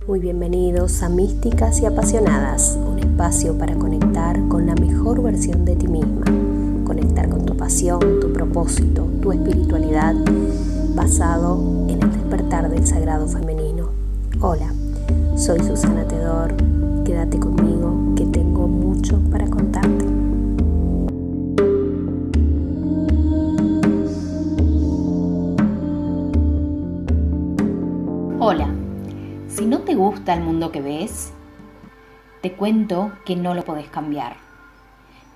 Muy bienvenidos a Místicas y Apasionadas, un espacio para conectar con la mejor versión de ti misma, conectar con tu pasión, tu propósito, tu espiritualidad, basado en el despertar del sagrado femenino. Hola, soy Susana Tedor, quédate conmigo que tengo mucho para contarte. Hola, si no te gusta el mundo que ves, te cuento que no lo podés cambiar.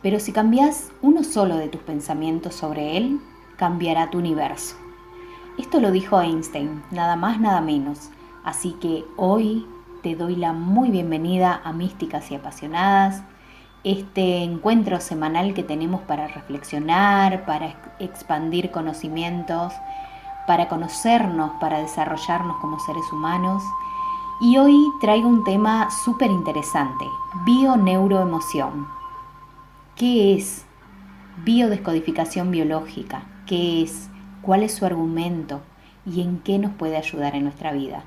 Pero si cambias uno solo de tus pensamientos sobre él, cambiará tu universo. Esto lo dijo Einstein, nada más, nada menos. Así que hoy te doy la muy bienvenida a Místicas y Apasionadas, este encuentro semanal que tenemos para reflexionar, para expandir conocimientos, para conocernos, para desarrollarnos como seres humanos. Y hoy traigo un tema súper interesante, bio-neuroemoción. ¿Qué es biodescodificación biológica? ¿Qué es? ¿Cuál es su argumento? ¿Y en qué nos puede ayudar en nuestra vida?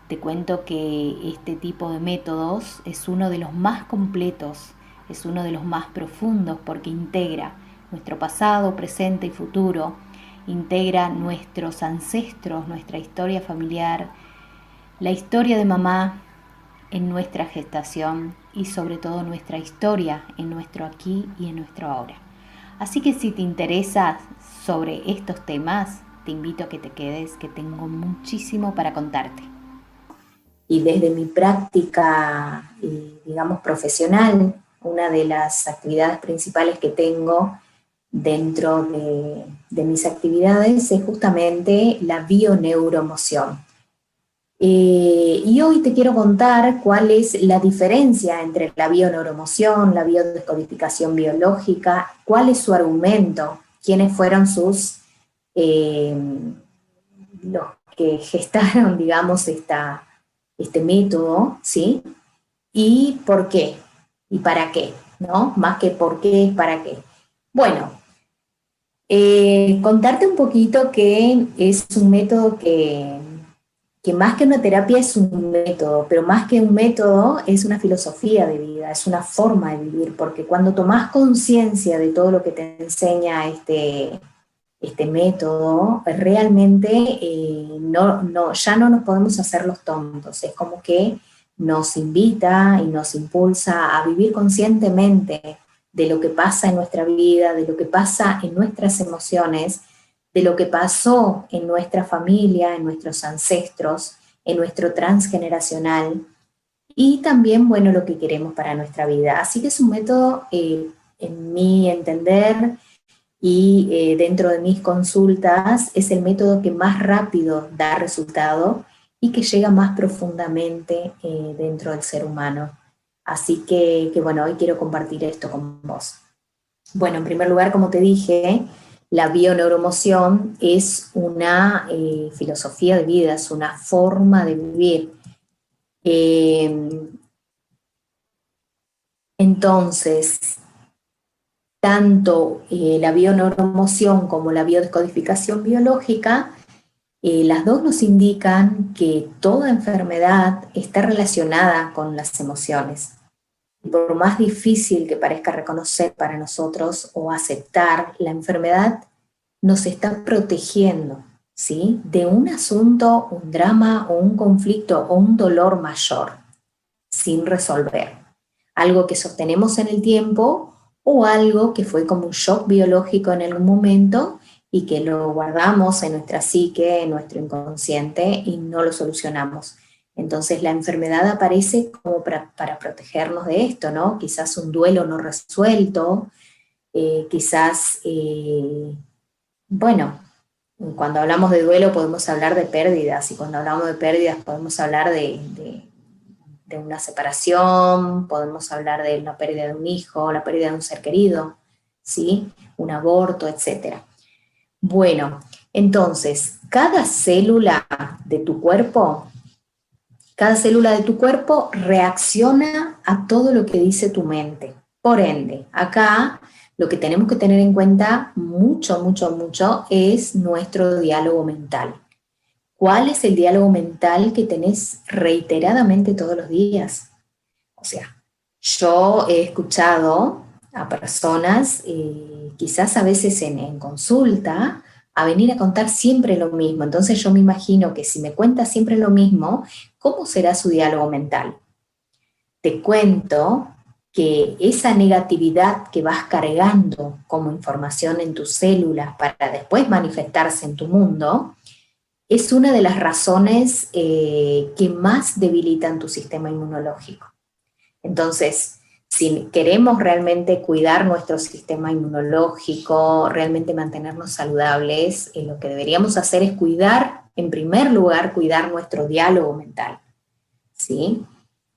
Te cuento que este tipo de métodos es uno de los más completos, es uno de los más profundos porque integra nuestro pasado, presente y futuro, integra nuestros ancestros, nuestra historia familiar, la historia de mamá en nuestra gestación y sobre todo nuestra historia en nuestro aquí y en nuestro ahora. Así que si te interesa sobre estos temas, te invito a que te quedes, que tengo muchísimo para contarte. Y desde mi práctica, digamos, profesional, una de las actividades principales que tengo dentro de mis actividades es justamente la bioneuroemoción. Y hoy te quiero contar cuál es la diferencia entre la bioneuroemoción, la biodescodificación biológica, cuál es su argumento, quiénes fueron los que gestaron, digamos, este método, ¿sí? Y por qué, y para qué, ¿no? Más que por qué es para qué. Bueno, contarte un poquito que es un método que más que una terapia es un método, pero más que un método es una filosofía de vida, es una forma de vivir, porque cuando tomás conciencia de todo lo que te enseña este método, realmente ya no nos podemos hacer los tontos, es como que nos invita y nos impulsa a vivir conscientemente de lo que pasa en nuestra vida, de lo que pasa en nuestras emociones, de lo que pasó en nuestra familia, en nuestros ancestros, en nuestro transgeneracional, y también, bueno, lo que queremos para nuestra vida. Así que es un método, en mi entender, y dentro de mis consultas, es el método que más rápido da resultado y que llega más profundamente dentro del ser humano. Así que, bueno, hoy quiero compartir esto con vos. Bueno, en primer lugar, como te dije, la bioneuroemoción es una filosofía de vida, es una forma de vivir. Entonces, tanto la bioneuroemoción como la biodescodificación biológica, las dos nos indican que toda enfermedad está relacionada con las emociones. Y por más difícil que parezca reconocer para nosotros o aceptar, la enfermedad nos está protegiendo, ¿sí? De un asunto, un drama o un conflicto o un dolor mayor sin resolver. Algo que sostenemos en el tiempo o algo que fue como un shock biológico en algún momento y que lo guardamos en nuestra psique, en nuestro inconsciente y no lo solucionamos. Entonces la enfermedad aparece como para protegernos de esto, ¿no? Quizás un duelo no resuelto, quizás, bueno, cuando hablamos de duelo podemos hablar de pérdidas y cuando hablamos de pérdidas podemos hablar de una separación, podemos hablar de la pérdida de un hijo, la pérdida de un ser querido, ¿sí? Un aborto, etcétera. Bueno, entonces, cada célula de tu cuerpo reacciona a todo lo que dice tu mente. Por ende, acá lo que tenemos que tener en cuenta mucho, mucho, mucho es nuestro diálogo mental. ¿Cuál es el diálogo mental que tenés reiteradamente todos los días? O sea, yo he escuchado a personas, quizás a veces en consulta, a venir a contar siempre lo mismo. Entonces yo me imagino que si me cuenta siempre lo mismo, ¿cómo será su diálogo mental? Te cuento que esa negatividad que vas cargando como información en tus células para después manifestarse en tu mundo, es una de las razones que más debilitan tu sistema inmunológico. Entonces, si queremos realmente cuidar nuestro sistema inmunológico, realmente mantenernos saludables, lo que deberíamos hacer es cuidar, en primer lugar, cuidar nuestro diálogo mental, ¿sí?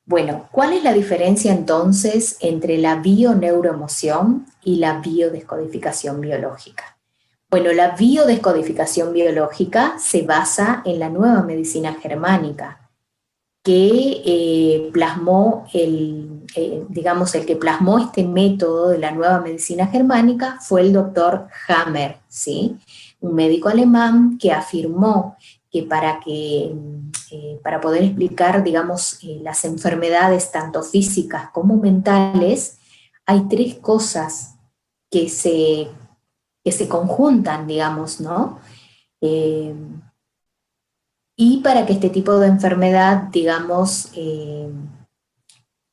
Bueno, ¿cuál es la diferencia entonces entre la bioneuroemoción y la biodescodificación biológica? Bueno, la biodescodificación biológica se basa en la nueva medicina germánica, que plasmó el que plasmó este método de la nueva medicina germánica fue el doctor Hammer, ¿sí? Un médico alemán que afirmó que para poder explicar, digamos, las enfermedades tanto físicas como mentales, hay tres cosas que se conjuntan, digamos, ¿no? Y para que este tipo de enfermedad, digamos,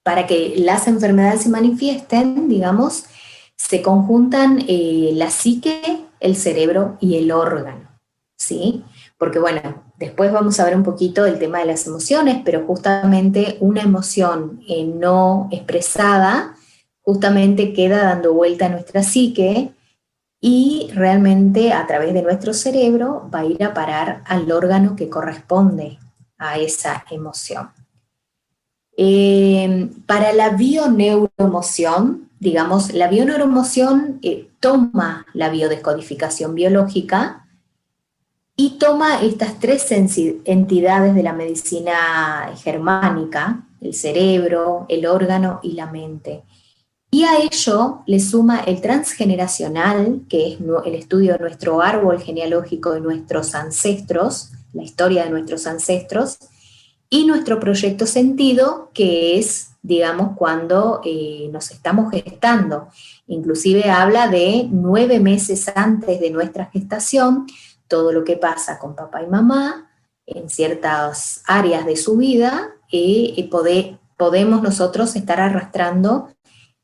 para que las enfermedades se manifiesten, digamos, se conjuntan la psique, el cerebro y el órgano, ¿sí? Porque bueno, después vamos a ver un poquito el tema de las emociones, pero justamente una emoción no expresada justamente queda dando vuelta a nuestra psique y realmente a través de nuestro cerebro va a ir a parar al órgano que corresponde a esa emoción. Para la bioneuroemoción, digamos, la bioneuroemoción toma la biodescodificación biológica y toma estas tres entidades de la medicina germánica, el cerebro, el órgano y la mente. Y a ello le suma el transgeneracional, que es el estudio de nuestro árbol genealógico de nuestros ancestros, la historia de nuestros ancestros, y nuestro proyecto sentido, que es, digamos, cuando nos estamos gestando. Inclusive habla de 9 meses antes de nuestra gestación, todo lo que pasa con papá y mamá, en ciertas áreas de su vida, podemos nosotros estar arrastrando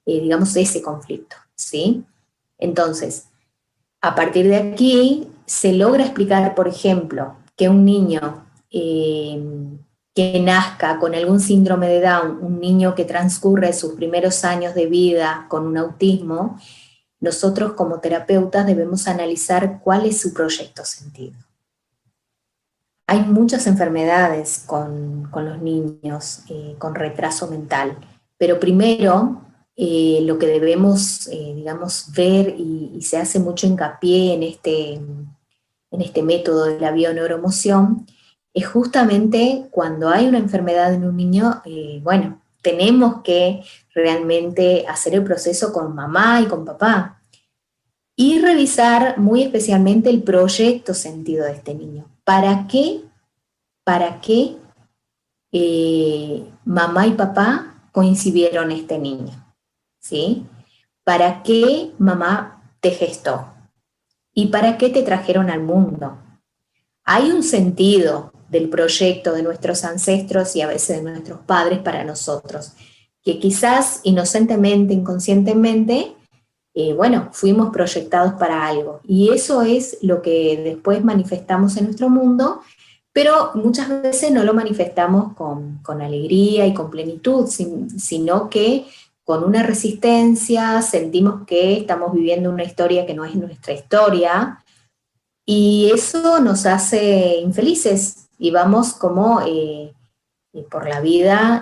digamos, ese conflicto, ¿sí? Entonces, a partir de aquí, se logra explicar, por ejemplo, que un niño que nazca con algún síndrome de Down, un niño que transcurre sus primeros años de vida con un autismo, nosotros como terapeutas debemos analizar cuál es su proyecto sentido. Hay muchas enfermedades con los niños con retraso mental, pero primero lo que debemos, digamos, ver, y se hace mucho hincapié en este método de la bioneuroemoción, es justamente cuando hay una enfermedad en un niño, bueno, tenemos que realmente hacer el proceso con mamá y con papá, y revisar muy especialmente el proyecto sentido de este niño. ¿Para qué mamá y papá coincidieron este niño? ¿Sí? ¿Para qué mamá te gestó? ¿Y para qué te trajeron al mundo? Hay un sentido del proyecto de nuestros ancestros y a veces de nuestros padres para nosotros, que quizás inocentemente, inconscientemente, bueno, fuimos proyectados para algo. Y eso es lo que después manifestamos en nuestro mundo, pero muchas veces no lo manifestamos con alegría y con plenitud, sino que con una resistencia, sentimos que estamos viviendo una historia que no es nuestra historia, y eso nos hace infelices, y vamos como por la vida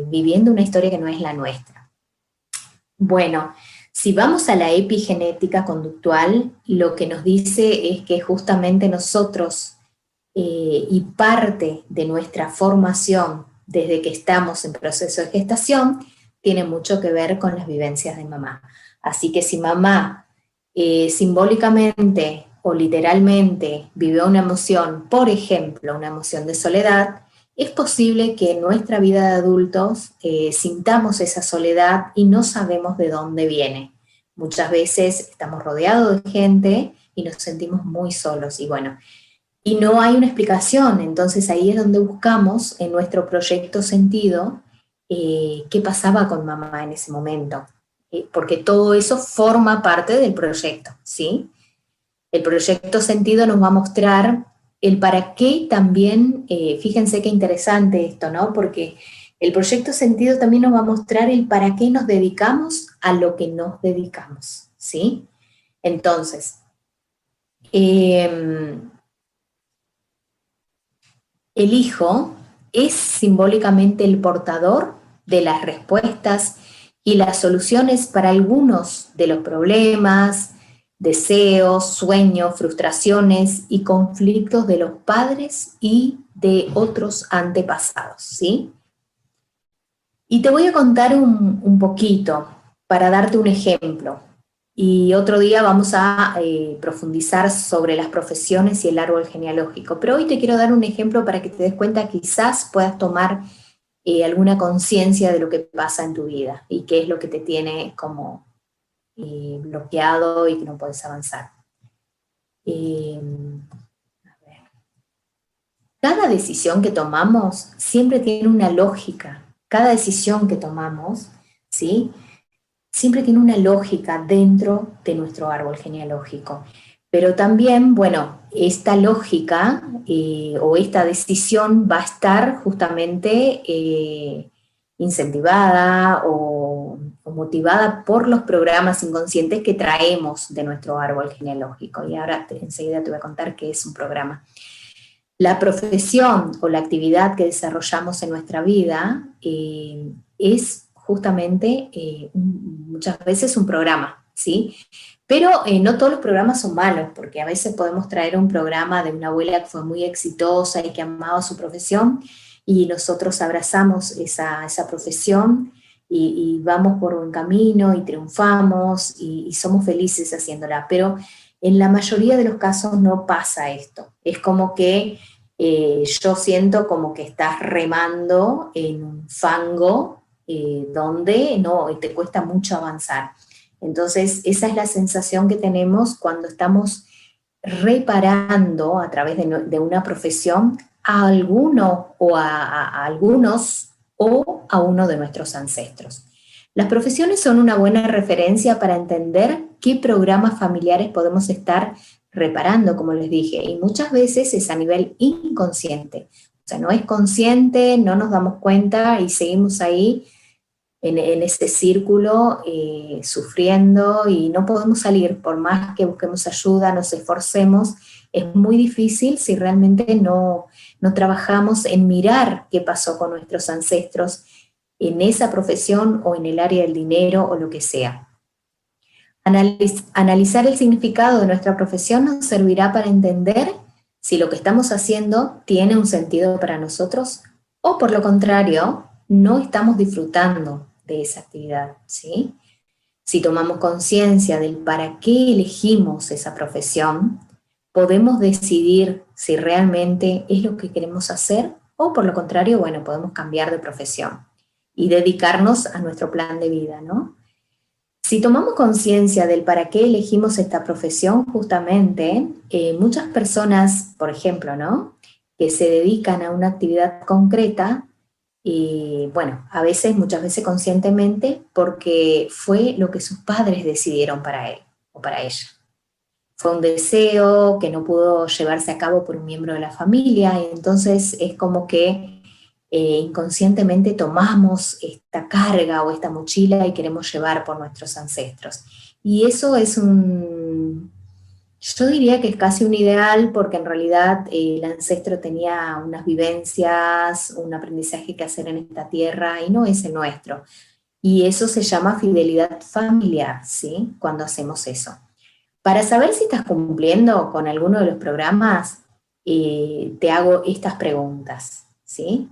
viviendo una historia que no es la nuestra. Bueno, si vamos a la epigenética conductual, lo que nos dice es que justamente nosotros, y parte de nuestra formación desde que estamos en proceso de gestación, tiene mucho que ver con las vivencias de mamá. Así que si mamá simbólicamente o literalmente vivió una emoción, por ejemplo, una emoción de soledad, es posible que en nuestra vida de adultos sintamos esa soledad y no sabemos de dónde viene. Muchas veces estamos rodeados de gente y nos sentimos muy solos, y bueno, y no hay una explicación. Entonces ahí es donde buscamos en nuestro proyecto sentido qué pasaba con mamá en ese momento, porque todo eso forma parte del proyecto, ¿sí? El proyecto sentido nos va a mostrar el para qué también. Fíjense qué interesante esto, ¿no? Porque el proyecto sentido también nos va a mostrar el para qué nos dedicamos a lo que nos dedicamos, ¿sí? Entonces, el hijo es simbólicamente el portador de las respuestas y las soluciones para algunos de los problemas, deseos, sueños, frustraciones y conflictos de los padres y de otros antepasados, ¿sí? Y te voy a contar un poquito para darte un ejemplo. Y otro día vamos a profundizar sobre las profesiones y el árbol genealógico. Pero hoy te quiero dar un ejemplo para que te des cuenta, quizás puedas tomar alguna conciencia de lo que pasa en tu vida y qué es lo que te tiene como bloqueado y que no puedes avanzar. A ver. Cada decisión que tomamos siempre tiene una lógica. Cada decisión que tomamos, ¿sí?, siempre tiene una lógica dentro de nuestro árbol genealógico. Pero también, bueno, esta lógica o esta decisión va a estar justamente incentivada o motivada por los programas inconscientes que traemos de nuestro árbol genealógico. Y ahora enseguida te voy a contar qué es un programa. La profesión o la actividad que desarrollamos en nuestra vida es justamente muchas veces un programa, ¿sí? Pero no todos los programas son malos, porque a veces podemos traer un programa de una abuela que fue muy exitosa y que amaba su profesión, y nosotros abrazamos esa profesión y vamos por un camino y triunfamos y somos felices haciéndola. Pero en la mayoría de los casos no pasa esto. Es como que yo siento como que estás remando en un fango donde no, te cuesta mucho avanzar. Entonces, esa es la sensación que tenemos cuando estamos reparando a través de una profesión a alguno o a algunos o a uno de nuestros ancestros. Las profesiones son una buena referencia para entender qué programas familiares podemos estar reparando, como les dije, y muchas veces es a nivel inconsciente. O sea, no es consciente, no nos damos cuenta y seguimos ahí en ese círculo sufriendo y no podemos salir, por más que busquemos ayuda, nos esforcemos, es muy difícil si realmente no trabajamos en mirar qué pasó con nuestros ancestros en esa profesión o en el área del dinero o lo que sea. Analizar el significado de nuestra profesión nos servirá para entender si lo que estamos haciendo tiene un sentido para nosotros o por lo contrario, no estamos disfrutando de esa actividad, ¿sí? Si tomamos conciencia del para qué elegimos esa profesión, podemos decidir si realmente es lo que queremos hacer o por lo contrario, bueno, podemos cambiar de profesión y dedicarnos a nuestro plan de vida, ¿no? Si tomamos conciencia del para qué elegimos esta profesión, justamente, muchas personas, por ejemplo, ¿no?, que se dedican a una actividad concreta, y bueno, muchas veces conscientemente, porque fue lo que sus padres decidieron para él o para ella. Fue un deseo que no pudo llevarse a cabo por un miembro de la familia, y entonces es como que inconscientemente tomamos esta carga o esta mochila y queremos llevar por nuestros ancestros. Y eso es yo diría que es casi un ideal, porque en realidad el ancestro tenía unas vivencias, un aprendizaje que hacer en esta tierra y no es el nuestro. Y eso se llama fidelidad familiar, ¿sí?, cuando hacemos eso. Para saber si estás cumpliendo con alguno de los programas, te hago estas preguntas, ¿sí?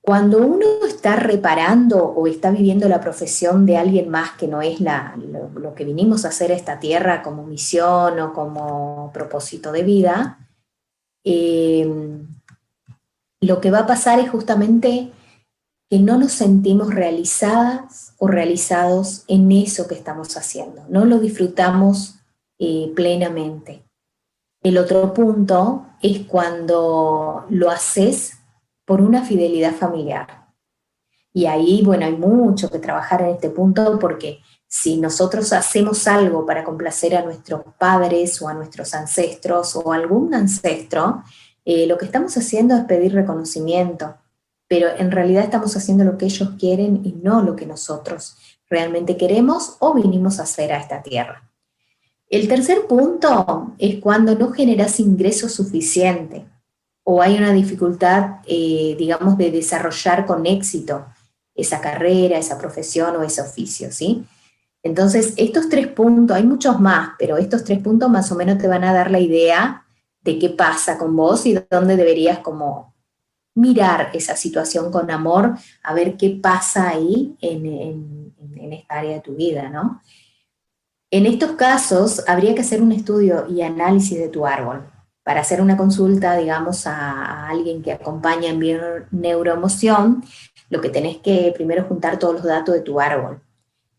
Cuando uno está reparando o está viviendo la profesión de alguien más que no es lo que vinimos a hacer a esta tierra como misión o como propósito de vida, lo que va a pasar es justamente que no nos sentimos realizadas o realizados en eso que estamos haciendo, no lo disfrutamos plenamente. El otro punto es cuando lo haces por una fidelidad familiar. Y ahí, bueno, hay mucho que trabajar en este punto porque si nosotros hacemos algo para complacer a nuestros padres o a nuestros ancestros o a algún ancestro, lo que estamos haciendo es pedir reconocimiento, pero en realidad estamos haciendo lo que ellos quieren y no lo que nosotros realmente queremos o vinimos a hacer a esta tierra. El tercer punto es cuando no generas ingreso suficiente o hay una dificultad, digamos, de desarrollar con éxito esa carrera, esa profesión o ese oficio, ¿sí? Entonces, estos 3 puntos, hay muchos más, pero estos 3 puntos más o menos te van a dar la idea de qué pasa con vos y dónde deberías como mirar esa situación con amor, a ver qué pasa ahí en esta área de tu vida, ¿no? En estos casos, habría que hacer un estudio y análisis de tu árbol. Para hacer una consulta, digamos, a alguien que acompaña en neuroemoción, lo que tenés que primero juntar todos los datos de tu árbol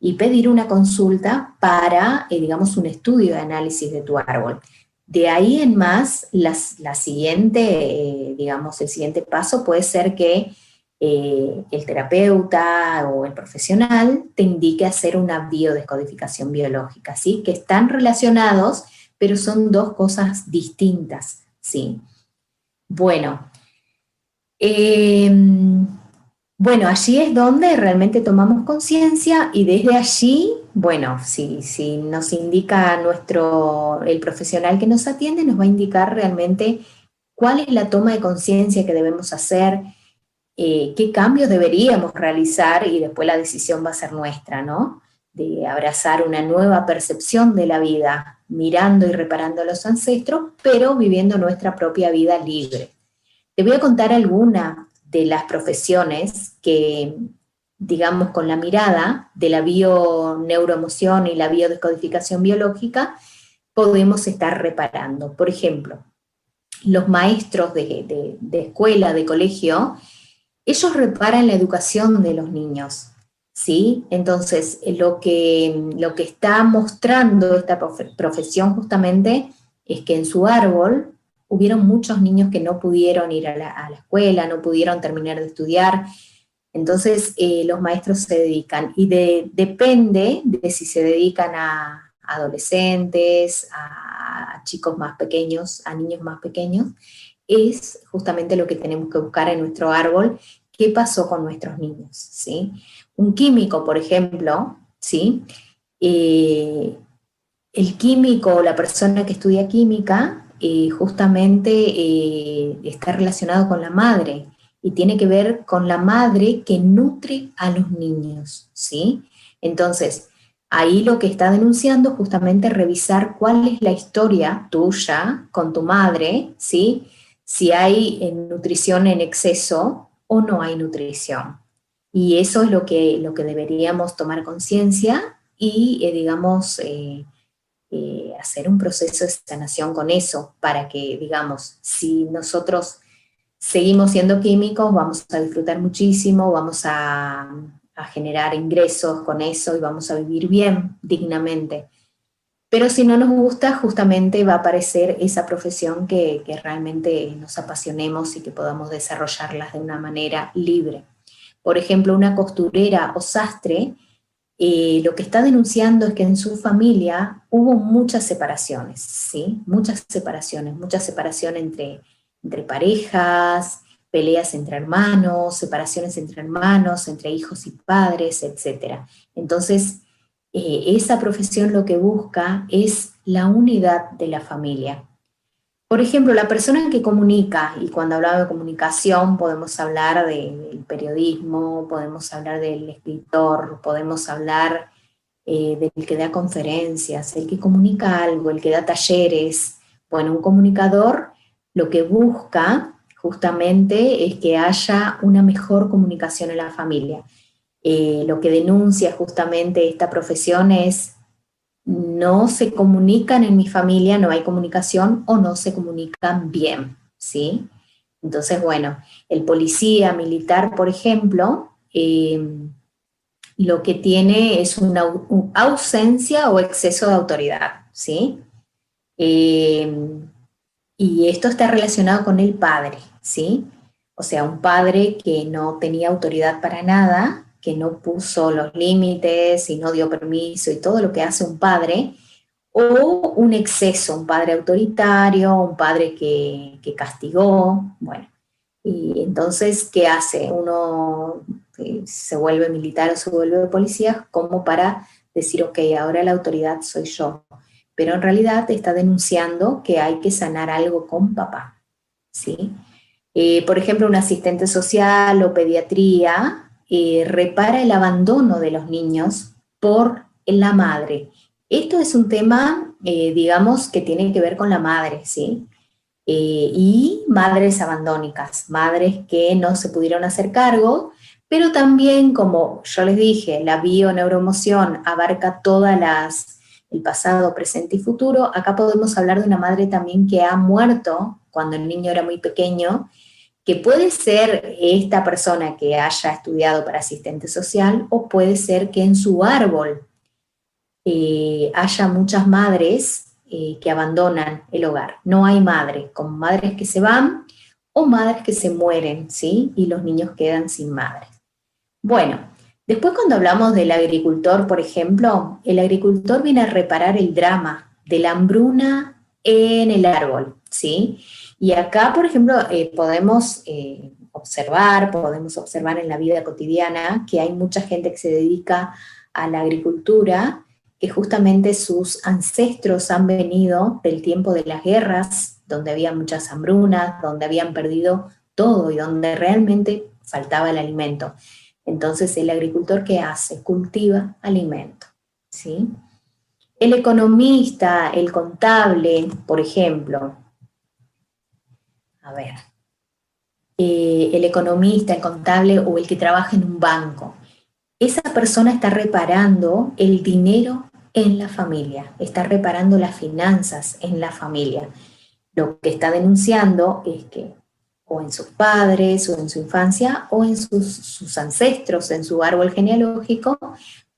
y pedir una consulta para, digamos, un estudio de análisis de tu árbol. De ahí en más, la siguiente, digamos, el siguiente paso puede ser que el terapeuta o el profesional te indique hacer una biodescodificación biológica, ¿sí? Que están relacionados, pero son 2 cosas distintas, ¿sí? Bueno, allí es donde realmente tomamos conciencia y desde allí, bueno, si nos indica el profesional que nos atiende, nos va a indicar realmente cuál es la toma de conciencia que debemos hacer, qué cambios deberíamos realizar y después la decisión va a ser nuestra, ¿no? De abrazar una nueva percepción de la vida, mirando y reparando a los ancestros, pero viviendo nuestra propia vida libre. Te voy a contar alguna de las profesiones que, digamos, con la mirada de la bioneuroemoción y la biodescodificación biológica, podemos estar reparando. Por ejemplo, los maestros de escuela, de colegio, ellos reparan la educación de los niños, ¿sí? Entonces, lo que está mostrando esta profesión justamente es que en su árbol hubieron muchos niños que no pudieron ir a la escuela, no pudieron terminar de estudiar. Entonces, los maestros se dedican, y depende de si se dedican a adolescentes, a chicos más pequeños, a niños más pequeños, es justamente lo que tenemos que buscar en nuestro árbol, qué pasó con nuestros niños, ¿sí? Un químico, por ejemplo, ¿sí? El químico, la persona que estudia química, justamente está relacionado con la madre, y tiene que ver con la madre que nutre a los niños, ¿sí? Entonces, ahí lo que está denunciando justamente es revisar cuál es la historia tuya con tu madre, ¿sí? Si hay nutrición en exceso o no hay nutrición. Y eso es lo que deberíamos tomar conciencia y, digamos, hacer un proceso de sanación con eso, para que, digamos, si nosotros seguimos siendo químicos, vamos a disfrutar muchísimo, vamos a generar ingresos con eso y vamos a vivir bien, dignamente. Pero si no nos gusta, justamente va a aparecer esa profesión que realmente nos apasionemos y que podamos desarrollarlas de una manera libre. Por ejemplo, una costurera o sastre, lo que está denunciando es que en su familia hubo muchas separaciones, ¿sí? Muchas separaciones entre parejas, peleas entre hermanos, separaciones entre hermanos, entre hijos y padres, etc. Entonces, esa profesión lo que busca es la unidad de la familia. Por ejemplo, la persona que comunica, y cuando hablamos de comunicación podemos hablar del periodismo, podemos hablar del escritor, podemos hablar del que da conferencias, el que comunica algo, el que da talleres. Bueno, un comunicador lo que busca justamente es que haya una mejor comunicación en la familia. Lo que denuncia justamente esta profesión es: no se comunican en mi familia, no hay comunicación o no se comunican bien, ¿sí? Entonces, bueno, el policía militar, por ejemplo, lo que tiene es una ausencia o exceso de autoridad, ¿sí? Y esto está relacionado con el padre, ¿sí? O sea, un padre que no tenía autoridad para nada, que no puso los límites y no dio permiso y todo lo que hace un padre, o un exceso, un padre autoritario, un padre que castigó, bueno. Y entonces, ¿qué hace? Uno se vuelve militar o se vuelve policía como para decir, ok, ahora la autoridad soy yo. Pero en realidad está denunciando que hay que sanar algo con papá, ¿sí? Por ejemplo, un asistente social o pediatría repara el abandono de los niños por la madre. Esto es un tema, digamos, que tiene que ver con la madre, ¿sí? Y madres abandónicas, madres que no se pudieron hacer cargo, pero también, como yo les dije, la bio-neuroemoción abarca el pasado, presente y futuro. Acá podemos hablar de una madre también que ha muerto cuando el niño era muy pequeño, que puede ser esta persona que haya estudiado para asistente social, o puede ser que en su árbol haya muchas madres que abandonan el hogar. No hay madre, como madres que se van o madres que se mueren, ¿sí? Y los niños quedan sin madres. Bueno, después cuando hablamos del agricultor, por ejemplo, el agricultor viene a reparar el drama de la hambruna en el árbol, ¿sí? Y acá, por ejemplo, podemos observar en la vida cotidiana que hay mucha gente que se dedica a la agricultura, que justamente sus ancestros han venido del tiempo de las guerras, donde había muchas hambrunas, donde habían perdido todo y donde realmente faltaba el alimento. Entonces, ¿el agricultor qué hace? Cultiva alimento, ¿sí? El economista, el contable, por ejemplo, el economista, el contable o el que trabaja en un banco, esa persona está reparando el dinero en la familia, está reparando las finanzas en la familia. Lo que está denunciando es que o en sus padres, o en su infancia, o en sus ancestros, en su árbol genealógico,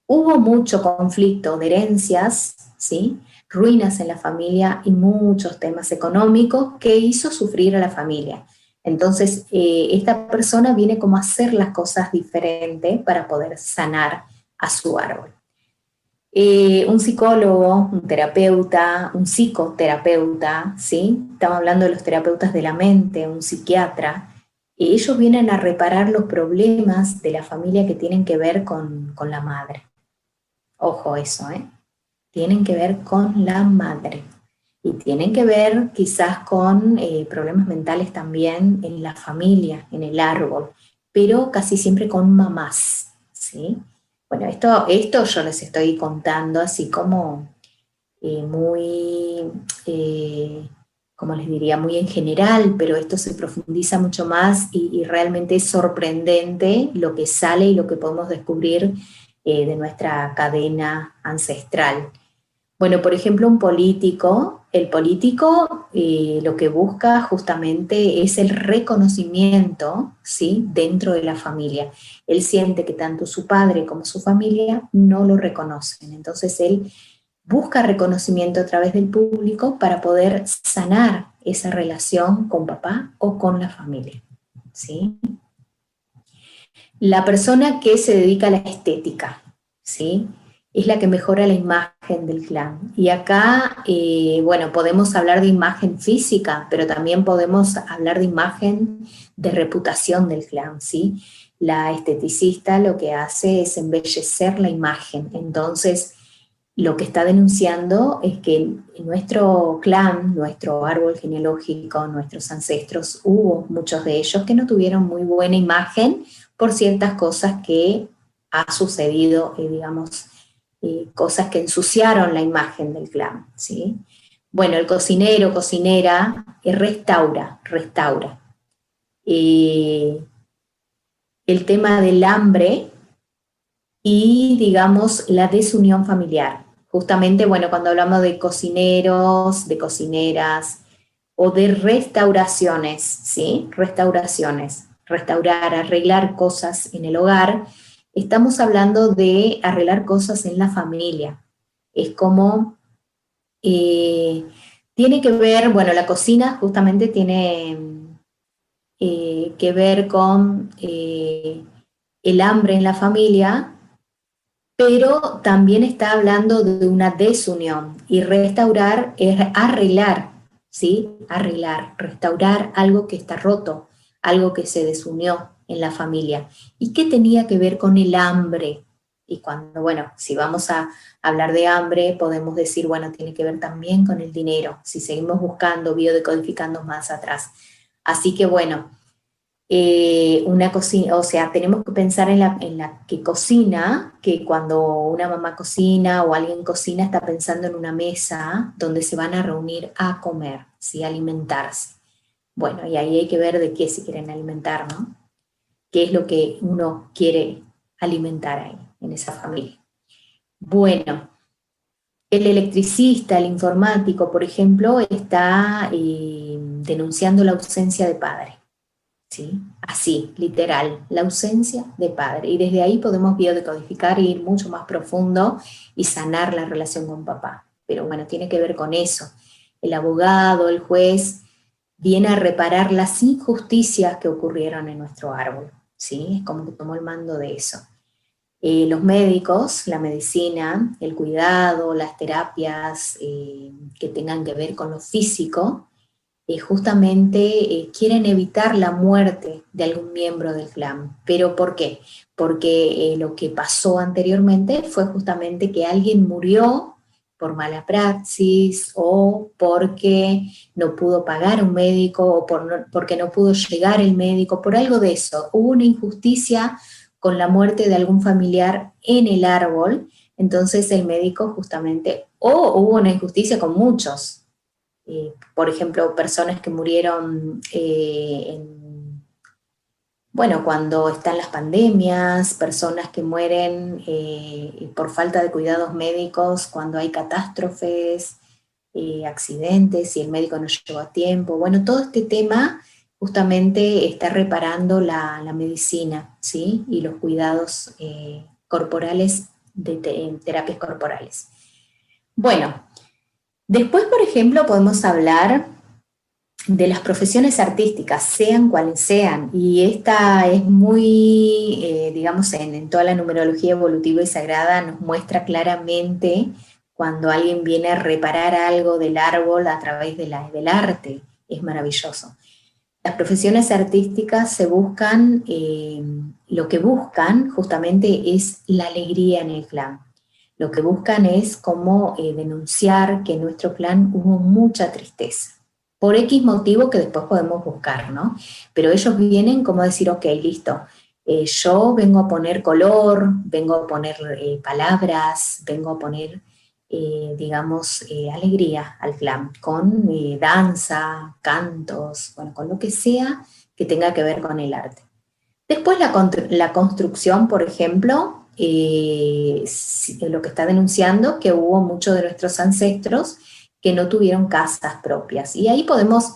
hubo mucho conflicto de herencias, ¿sí? Ruinas en la familia y muchos temas económicos que hizo sufrir a la familia. Entonces, esta persona viene como a hacer las cosas diferentes para poder sanar a su árbol. Un psicólogo, un terapeuta, un psicoterapeuta, ¿sí? Estamos hablando de los terapeutas de la mente, un psiquiatra. Ellos vienen a reparar los problemas de la familia que tienen que ver con la madre. Ojo eso, ¿eh? Tienen que ver con la madre. Y tienen que ver quizás con problemas mentales también en la familia, en el árbol, pero casi siempre con mamás, ¿sí? Bueno, esto yo les estoy contando así como como les diría, muy en general, pero esto se profundiza mucho más y realmente es sorprendente lo que sale y lo que podemos descubrir de nuestra cadena ancestral. Bueno, por ejemplo, el político lo que busca justamente es el reconocimiento, ¿sí? Dentro de la familia. Él siente que tanto su padre como su familia no lo reconocen, entonces él busca reconocimiento a través del público para poder sanar esa relación con papá o con la familia, ¿sí? La persona que se dedica a la estética, ¿sí? Es la que mejora la imagen del clan. Y acá, bueno, podemos hablar de imagen física, pero también podemos hablar de imagen de reputación del clan, ¿sí? La esteticista lo que hace es embellecer la imagen. Entonces, lo que está denunciando es que en nuestro clan, nuestro árbol genealógico, nuestros ancestros, hubo muchos de ellos que no tuvieron muy buena imagen por ciertas cosas que ha sucedido, digamos, cosas que ensuciaron la imagen del clan, ¿sí? Bueno, el cocinero, cocinera, restaura. el tema del hambre y, digamos, la desunión familiar. Justamente, bueno, cuando hablamos de cocineros, de cocineras o de restauraciones, ¿sí? Restauraciones, restaurar, arreglar cosas en el hogar, estamos hablando de arreglar cosas en la familia. Es como, tiene que ver, bueno, la cocina justamente tiene que ver con el hambre en la familia, pero también está hablando de una desunión, y restaurar es arreglar, ¿sí? Arreglar, restaurar algo que está roto, algo que se desunió en la familia. ¿Y qué tenía que ver con el hambre? Y cuando, bueno, si vamos a hablar de hambre, podemos decir, bueno, tiene que ver también con el dinero, si seguimos buscando, biodecodificando más atrás. Así que bueno, una cocina, o sea, tenemos que pensar en la que cocina, que cuando una mamá cocina o alguien cocina está pensando en una mesa donde se van a reunir a comer, ¿sí? A alimentarse. Bueno, y ahí hay que ver de qué se quieren alimentar, ¿no? ¿Qué es lo que uno quiere alimentar ahí, en esa familia? Bueno, el electricista, el informático, por ejemplo, está denunciando la ausencia de padre. ¿Sí? Así, literal, la ausencia de padre. Y desde ahí podemos biodecodificar e ir mucho más profundo y sanar la relación con papá. Pero bueno, tiene que ver con eso. El abogado, el juez, viene a reparar las injusticias que ocurrieron en nuestro árbol. ¿Sí? Es como que tomó el mando de eso. Los médicos, la medicina, el cuidado, las terapias que tengan que ver con lo físico, justamente quieren evitar la muerte de algún miembro del clan. ¿Pero por qué? Porque lo que pasó anteriormente fue justamente que alguien murió por mala praxis, o porque no pudo pagar un médico, o porque no pudo llegar el médico, por algo de eso. Hubo una injusticia con la muerte de algún familiar en el árbol, entonces el médico justamente, o hubo una injusticia con muchos, por ejemplo, personas que murieron bueno, cuando están las pandemias, personas que mueren por falta de cuidados médicos, cuando hay catástrofes, accidentes y el médico no llegó a tiempo. Bueno, todo este tema justamente está reparando la medicina, ¿sí? Y los cuidados corporales, terapias corporales. Bueno, después, por ejemplo, podemos hablar de las profesiones artísticas, sean cuales sean, y esta es muy, digamos, en toda la numerología evolutiva y sagrada nos muestra claramente cuando alguien viene a reparar algo del árbol a través del arte. Es maravilloso. Las profesiones artísticas se buscan, lo que buscan justamente es la alegría en el clan. Lo que buscan es como denunciar que en nuestro clan hubo mucha tristeza, por X motivo que después podemos buscar, ¿no? Pero ellos vienen como a decir, ok, listo, yo vengo a poner color, vengo a poner palabras, vengo a poner, digamos, alegría al clan, con danza, cantos, bueno, con lo que sea que tenga que ver con el arte. Después la construcción, por ejemplo, lo que está denunciando, que hubo muchos de nuestros ancestros que no tuvieron casas propias. Y ahí podemos,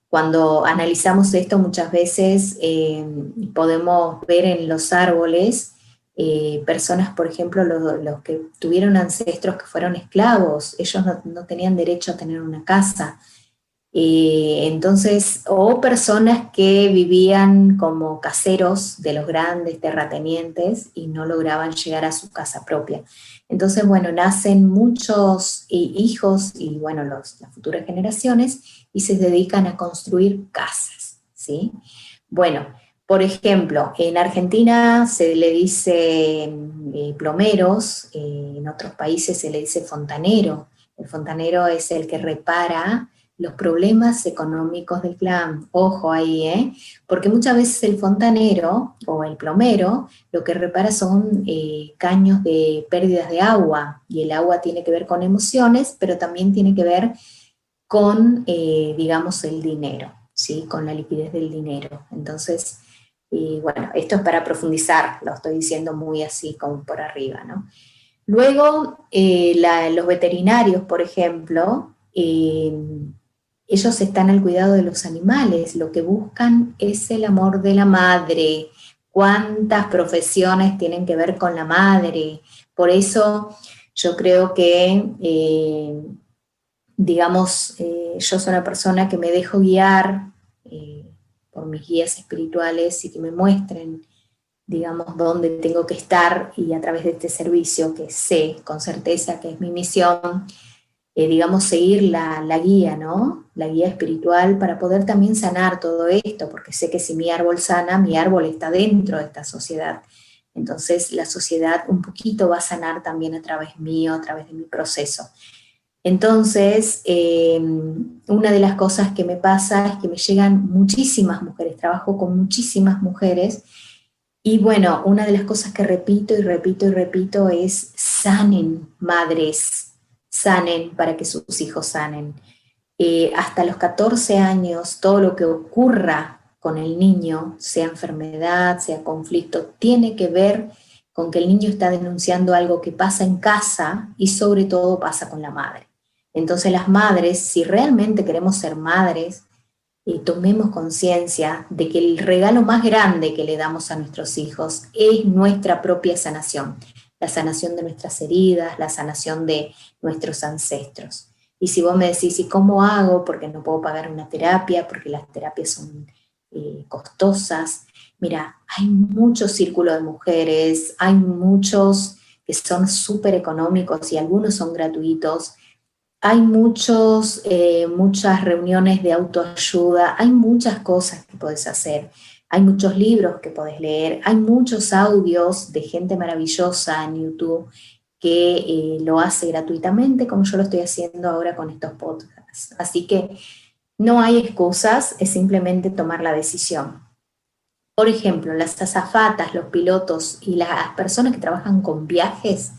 cuando analizamos esto muchas veces, podemos ver en los árboles personas, por ejemplo, los que tuvieron ancestros que fueron esclavos, ellos no tenían derecho a tener una casa. Entonces, o personas que vivían como caseros de los grandes terratenientes y no lograban llegar a su casa propia. Entonces, bueno, nacen muchos hijos y, bueno, las futuras generaciones, y se dedican a construir casas, ¿sí? Bueno, por ejemplo, en Argentina se le dice plomeros, en otros países se le dice fontanero. El fontanero es el que repara los problemas económicos del clan. Ojo ahí, porque muchas veces el fontanero o el plomero lo que repara son caños de pérdidas de agua, y el agua tiene que ver con emociones, pero también tiene que ver con, digamos, el dinero. ¿sí? Con la liquidez del dinero. Entonces, y bueno, esto es para profundizar, lo estoy diciendo muy así como por arriba, ¿no? Luego, los veterinarios, por ejemplo, ellos están al cuidado de los animales, lo que buscan es el amor de la madre. ¿Cuántas profesiones tienen que ver con la madre? Por eso yo creo que, digamos, yo soy una persona que me dejo guiar por mis guías espirituales y que me muestren, digamos, dónde tengo que estar, y a través de este servicio que sé con certeza que es mi misión, digamos, seguir la guía, ¿no? La guía espiritual para poder también sanar todo esto, porque sé que si mi árbol sana, mi árbol está dentro de esta sociedad. Entonces la sociedad un poquito va a sanar también a través mío, a través de mi proceso. Entonces, una de las cosas que me pasa es que me llegan muchísimas mujeres, trabajo con muchísimas mujeres, y bueno, una de las cosas que repito y repito y repito es: sanen, madres, sanen para que sus hijos sanen. Hasta los 14 años, todo lo que ocurra con el niño, sea enfermedad, sea conflicto, tiene que ver con que el niño está denunciando algo que pasa en casa y sobre todo pasa con la madre. Entonces las madres, si realmente queremos ser madres, tomemos conciencia de que el regalo más grande que le damos a nuestros hijos es nuestra propia sanación, la sanación de nuestras heridas, la sanación de nuestros ancestros. Y si vos me decís, ¿y cómo hago? Porque no puedo pagar una terapia, porque las terapias son costosas. Mira, hay muchos círculos de mujeres, hay muchos que son súper económicos y algunos son gratuitos. Hay muchas reuniones de autoayuda, hay muchas cosas que podés hacer, hay muchos libros que podés leer, hay muchos audios de gente maravillosa en YouTube que lo hace gratuitamente, como yo lo estoy haciendo ahora con estos podcasts. Así que no hay excusas, es simplemente tomar la decisión. Por ejemplo, las azafatas, los pilotos y las personas que trabajan con viajes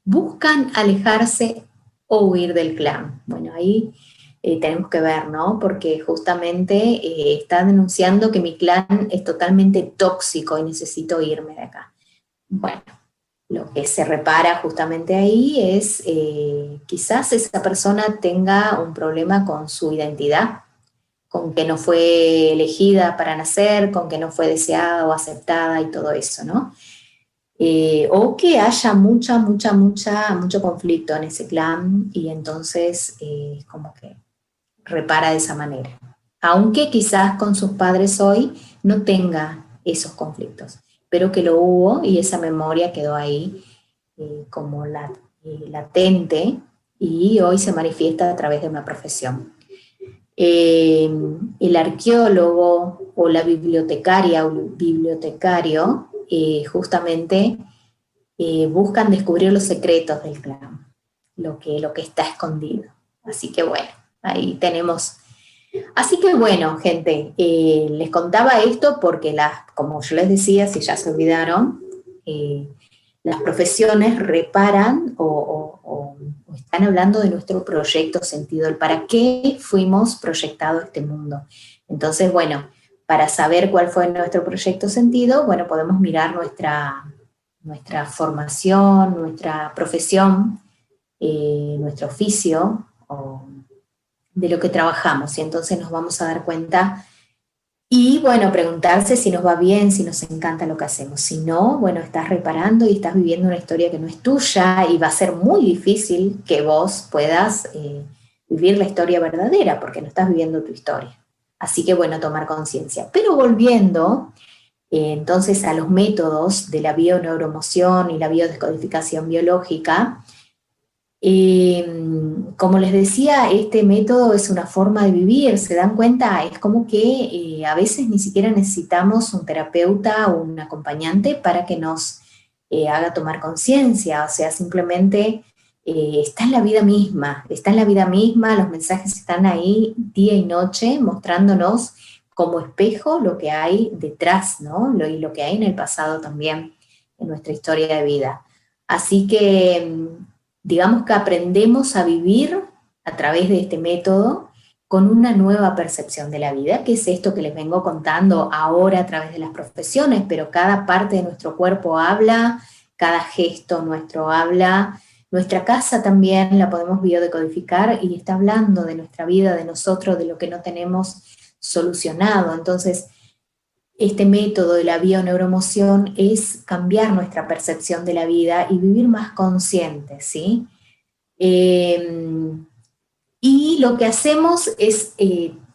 buscan alejarse o huir del clan. Bueno, ahí tenemos que ver, ¿no? Porque justamente está denunciando que mi clan es totalmente tóxico y necesito irme de acá. Bueno, lo que se repara justamente ahí es quizás esa persona tenga un problema con su identidad, con que no fue elegida para nacer, con que no fue deseada o aceptada y todo eso, ¿no? O que haya mucho conflicto en ese clan y entonces como que repara de esa manera. Aunque quizás con sus padres hoy no tenga esos conflictos, pero que lo hubo y esa memoria quedó ahí como latente y hoy se manifiesta a través de una profesión. El arqueólogo o la bibliotecaria o el bibliotecario justamente buscan descubrir los secretos del clan, lo que está escondido. Así que bueno, ahí tenemos. Así que bueno, gente, les contaba esto porque como yo les decía, si ya se olvidaron, las profesiones reparan o están hablando de nuestro proyecto sentido, el para qué fuimos proyectados a este mundo. Entonces, bueno, para saber cuál fue nuestro proyecto sentido, bueno, podemos mirar nuestra formación, nuestra profesión, nuestro oficio, o de lo que trabajamos, y entonces nos vamos a dar cuenta y, bueno, preguntarse si nos va bien, si nos encanta lo que hacemos. Si no, bueno, estás reparando y estás viviendo una historia que no es tuya y va a ser muy difícil que vos puedas vivir la historia verdadera porque no estás viviendo tu historia. Así que, bueno, tomar conciencia. Pero volviendo entonces a los métodos de la bioneuroemoción y la biodescodificación biológica, como les decía, este método es una forma de vivir, ¿se dan cuenta? Es como que a veces ni siquiera necesitamos un terapeuta o un acompañante para que nos haga tomar conciencia, o sea, simplemente está en la vida misma, los mensajes están ahí día y noche mostrándonos como espejo lo que hay detrás, ¿no? Y lo que hay en el pasado también, en nuestra historia de vida. Así que digamos que aprendemos a vivir a través de este método con una nueva percepción de la vida, que es esto que les vengo contando ahora a través de las profesiones, pero cada parte de nuestro cuerpo habla, cada gesto nuestro habla, nuestra casa también la podemos biodecodificar y está hablando de nuestra vida, de nosotros, de lo que no tenemos solucionado. Entonces, este método de la bioneuroemoción es cambiar nuestra percepción de la vida y vivir más conscientes, ¿sí? Y lo que hacemos es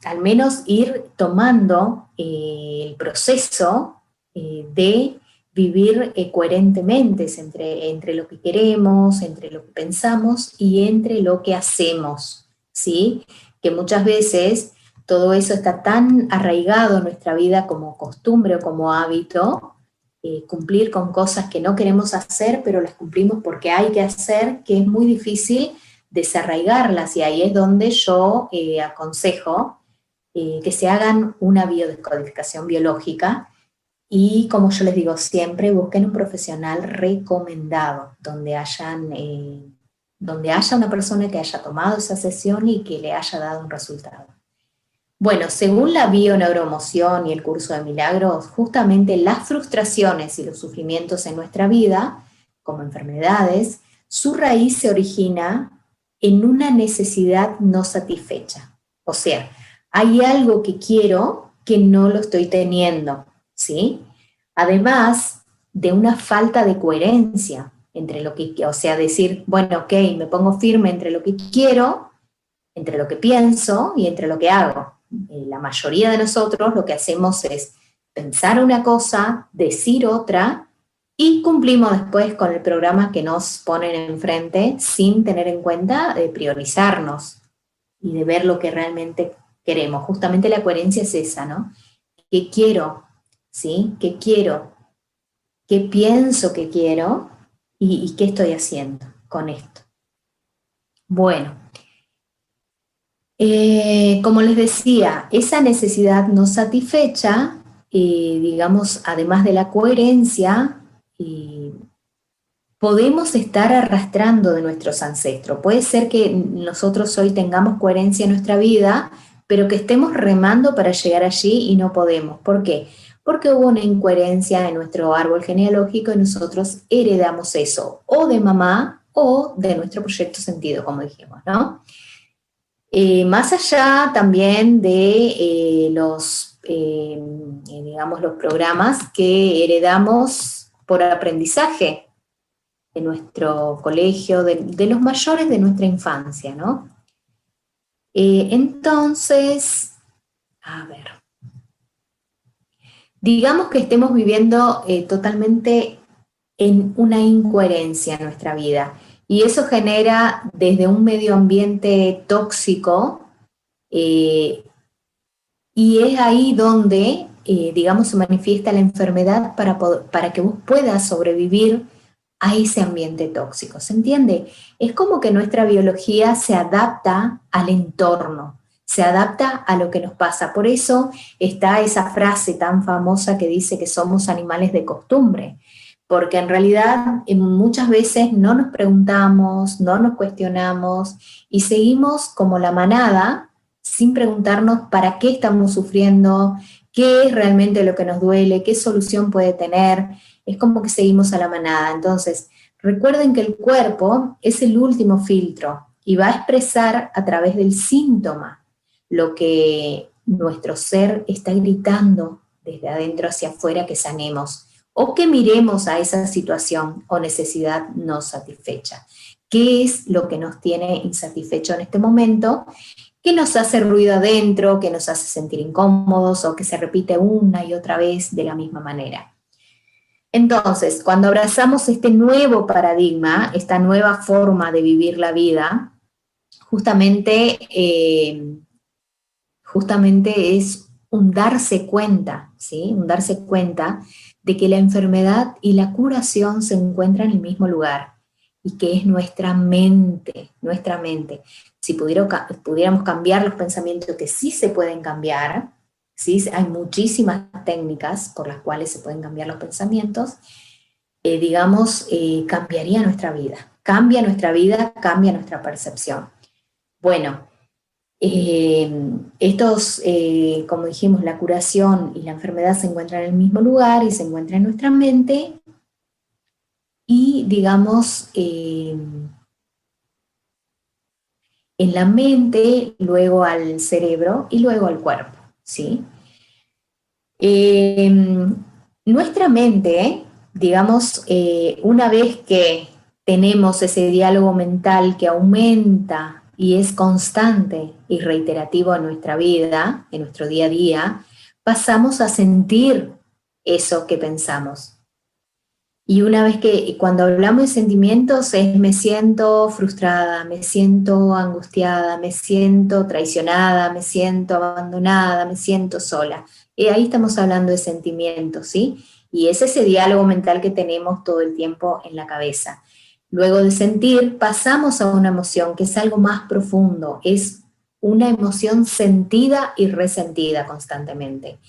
al menos ir tomando el proceso de vivir coherentemente entre lo que queremos, entre lo que pensamos y entre lo que hacemos, ¿sí? Que muchas veces todo eso está tan arraigado en nuestra vida como costumbre o como hábito, cumplir con cosas que no queremos hacer, pero las cumplimos porque hay que hacer, que es muy difícil desarraigarlas, y ahí es donde yo aconsejo que se hagan una biodescodificación biológica, y como yo les digo siempre, busquen un profesional recomendado, donde haya una persona que haya tomado esa sesión y que le haya dado un resultado. Bueno, según la bioneuroemoción y el curso de milagros, justamente las frustraciones y los sufrimientos en nuestra vida, como enfermedades, su raíz se origina en una necesidad no satisfecha. O sea, hay algo que quiero que no lo estoy teniendo, ¿sí? Además de una falta de coherencia entre lo que, o sea, decir, bueno, ok, me pongo firme entre lo que quiero, entre lo que pienso y entre lo que hago. La mayoría de nosotros lo que hacemos es pensar una cosa, decir otra, y cumplimos después con el programa que nos ponen enfrente sin tener en cuenta de priorizarnos y de ver lo que realmente queremos. Justamente la coherencia es esa, ¿no? ¿Qué quiero? ¿Sí? ¿Qué quiero? ¿Qué pienso que quiero? ¿Y qué estoy haciendo con esto? Bueno, como les decía, esa necesidad no satisfecha, digamos, además de la coherencia, podemos estar arrastrando de nuestros ancestros. Puede ser que nosotros hoy tengamos coherencia en nuestra vida, pero que estemos remando para llegar allí y no podemos. ¿Por qué? Porque hubo una incoherencia en nuestro árbol genealógico y nosotros heredamos eso, o de mamá o de nuestro proyecto sentido, como dijimos, ¿no? Más allá también de digamos, los programas que heredamos por aprendizaje de nuestro colegio, de los mayores de nuestra infancia, ¿no? Entonces, a ver, digamos que estemos viviendo totalmente en una incoherencia en nuestra vida, y eso genera desde un medio ambiente tóxico, y es ahí donde, digamos, se manifiesta la enfermedad para que vos puedas sobrevivir a ese ambiente tóxico, ¿se entiende? Es como que nuestra biología se adapta al entorno, se adapta a lo que nos pasa. Por eso está esa frase tan famosa que dice que somos animales de costumbre, porque en realidad muchas veces no nos preguntamos, no nos cuestionamos y seguimos como la manada sin preguntarnos para qué estamos sufriendo, qué es realmente lo que nos duele, qué solución puede tener. Es como que seguimos a la manada. Entonces, recuerden que el cuerpo es el último filtro y va a expresar a través del síntoma lo que nuestro ser está gritando desde adentro hacia afuera que sanemos, o que miremos a esa situación o necesidad no satisfecha. ¿Qué es lo que nos tiene insatisfecho en este momento? ¿Qué nos hace ruido adentro, que nos hace sentir incómodos o que se repite una y otra vez de la misma manera? Entonces, cuando abrazamos este nuevo paradigma, esta nueva forma de vivir la vida, justamente es un darse cuenta, ¿sí? Un darse cuenta de que la enfermedad y la curación se encuentran en el mismo lugar, y que es nuestra mente, nuestra mente. Si pudiéramos cambiar los pensamientos, que sí se pueden cambiar, ¿sí? Hay muchísimas técnicas por las cuales se pueden cambiar los pensamientos, cambiaría nuestra vida. Cambia nuestra vida, cambia nuestra percepción. Bueno, Como dijimos, la curación y la enfermedad se encuentran en el mismo lugar y se encuentran en nuestra mente, y digamos, en la mente, luego al cerebro y luego al cuerpo, ¿sí? Nuestra mente, digamos, una vez que tenemos ese diálogo mental que aumenta y es constante y reiterativo en nuestra vida, en nuestro día a día, pasamos a sentir eso que pensamos. Y una vez cuando hablamos de sentimientos, es me siento frustrada, me siento angustiada, me siento traicionada, me siento abandonada, me siento sola. Y ahí estamos hablando de sentimientos, ¿sí? Y es ese diálogo mental que tenemos todo el tiempo en la cabeza. Luego de sentir, pasamos a una emoción que es algo más profundo, es una emoción sentida y resentida constantemente.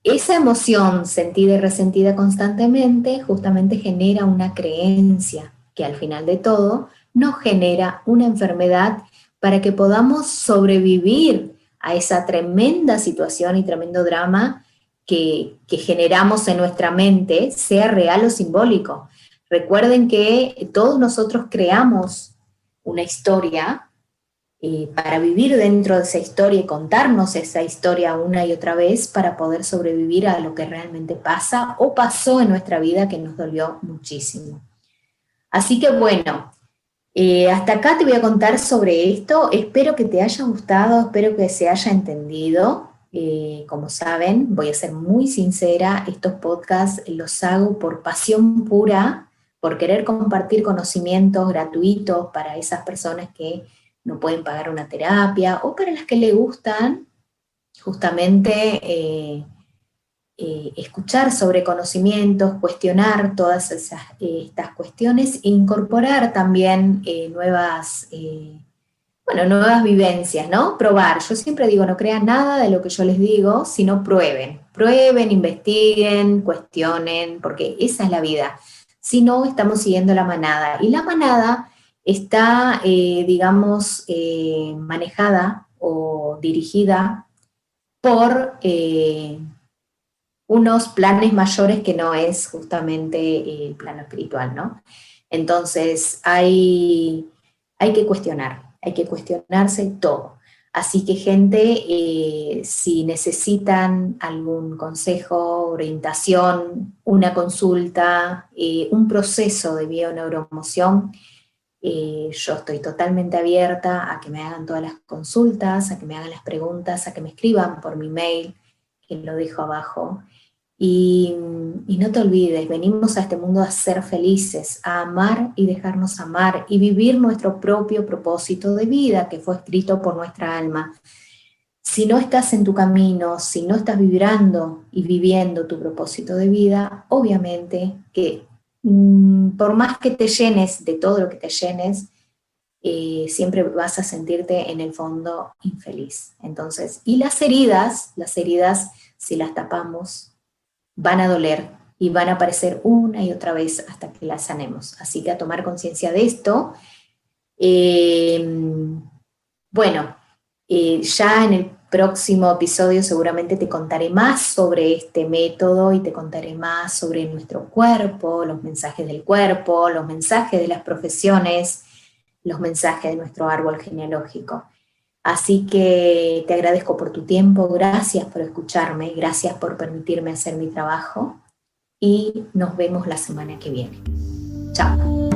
Esa emoción sentida y resentida constantemente justamente genera una creencia que al final de todo nos genera una enfermedad para que podamos sobrevivir a esa tremenda situación y tremendo drama que generamos en nuestra mente, sea real o simbólico. Recuerden que todos nosotros creamos una historia para vivir dentro de esa historia y contarnos esa historia una y otra vez para poder sobrevivir a lo que realmente pasa o pasó en nuestra vida que nos dolió muchísimo. Así que bueno, hasta acá te voy a contar sobre esto. Espero que te haya gustado, espero que se haya entendido. Como saben, voy a ser muy sincera, estos podcasts los hago por pasión pura, por querer compartir conocimientos gratuitos para esas personas que no pueden pagar una terapia, o para las que le gustan justamente escuchar sobre conocimientos, cuestionar todas estas cuestiones, e incorporar también nuevas vivencias, ¿no? Probar. Yo siempre digo, no crean nada de lo que yo les digo, sino prueben. Prueben, investiguen, cuestionen, porque esa es la vida. Si no, estamos siguiendo la manada. Y la manada está, manejada o dirigida por unos planes mayores que no es justamente el plano espiritual, ¿no? Entonces hay que cuestionarse todo. Así que gente, si necesitan algún consejo, orientación, una consulta, un proceso de bioneuroemoción, yo estoy totalmente abierta a que me hagan todas las consultas, a que me hagan las preguntas, a que me escriban por mi mail, que lo dejo abajo. Y no te olvides, venimos a este mundo a ser felices, a amar y dejarnos amar, y vivir nuestro propio propósito de vida que fue escrito por nuestra alma. Si no estás en tu camino, si no estás vibrando y viviendo tu propósito de vida, obviamente que por más que te llenes de todo lo que te llenes, siempre vas a sentirte en el fondo infeliz. Entonces, y las heridas, si las tapamos, van a doler y van a aparecer una y otra vez hasta que las sanemos. Así que a tomar conciencia de esto. Ya en el próximo episodio seguramente te contaré más sobre este método y te contaré más sobre nuestro cuerpo, los mensajes del cuerpo, los mensajes de las profesiones, los mensajes de nuestro árbol genealógico. Así que te agradezco por tu tiempo, gracias por escucharme, gracias por permitirme hacer mi trabajo y nos vemos la semana que viene. Chao.